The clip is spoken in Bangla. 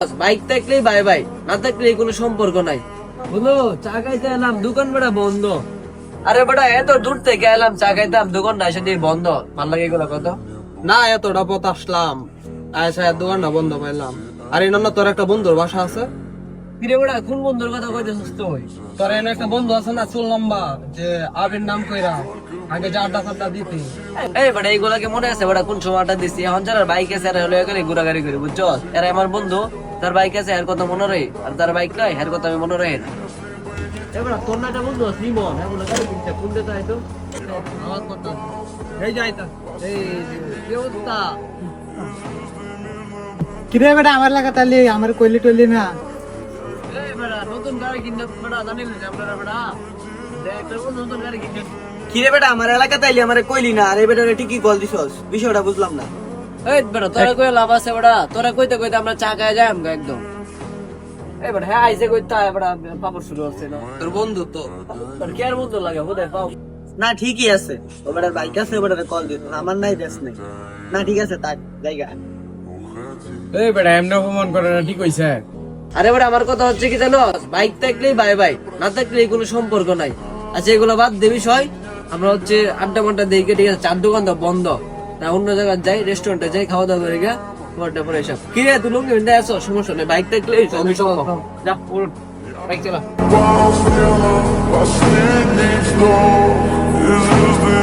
বাইক থাকলেই বাই বাই, না থাকলে কোনো সম্পর্ক নাই। বলো চা খাইতে এলাম, দোকান বেড়া বন্ধ। আরে বেটা এত দূর থেকে এলাম চা খাইতাম, দোকানটা এসে দিয়ে বন্ধ। ভাল লাগে এগুলো কত না এতটা পথ আসলাম, আচ্ছা দোকানটা বন্ধ পাইলাম। আর এই তোর একটা বন্ধুর বাসা আছে? ফিরে বেড়া কোন বন্ধুর কথা কইতেছিস তুই? তোর এনে একটা বন্ধু আছে না চুল লম্বা, যে আবির নাম কইরা আগে যে আড্ডা ফাড্ডা দিতি? এই বেটা এইগুলাকে মনে আছে বেটা কোন সময়টা দিছি? এখন যারা বাইক আছে এরা হলো এখানে ঘোরাঘুরি করি, বুঝছো? এরা আমার বন্ধু, তার বাইক আছে এর কথা মনে রয়ে, আর তার বাইক নাই এর কথা আমি মনে রয়ে না। এবার তোর না একটা বন্ধু আছে নিমন, এগুলো গাড়ি কিনতে কোন দেতা আইতো? আমার কথা এই যাইতা এই কি অবস্থা? কিরে বেটা আমার লাগা তাহলে আমার কইলি টইলি না। এই বেটা নতুন গাড়ি কিনতে বেটা জানিস না আপনারা বেটা? দেখ তোর নতুন গাড়ি কিনতে। কিরে বেটা আমার এলাকা তাইলে আমারে কইলি না, আর এই বেটারে ঠিকই কল দিছস, বিষয়টা বুঝলাম না। এই বেটা তোরা কই লাভ আছে বেটা? তোরা কইতে কইতে আমরা চা খায় যাই আমগা একদম। এই বেটা হ্যাঁ আইছে কইতা বেটা পাপড় শুরু হচ্ছে না। তোর বন্ধু তো তোর কি আর বন্ধু লাগে বোধ পাও? না ঠিকই আছে, ও বেটার বাইক আছে, ও বেটারে কল দিত, আমার নাই দেশ নাই। না ঠিক আছে তাক জায়গা। এই বেটা এমনি অপমান করে না, ঠিক হইছে? আরে বেটা আমার কথা হচ্ছে কি জানো, বাইক থাকলেই বাই বাই, না থাকলে কোনো সম্পর্ক নাই। আচ্ছা এগুলো বাদ দে বিষয়, আমরা হচ্ছে আড্ডা মাড্ডা দিকে, ঠিক আছে? চার দোকান তো বন্ধ না, অন্য জায়গায় যাই, রেস্টুরেন্টে যাই, খাওয়া দাওয়া করে গা পরে পরে এসব। কি রে তুই লোক আসো, সমস্যা নেই, বাইক থাকলে আমি সম্ভব। যা বাইক চালা। While standing tall, this is the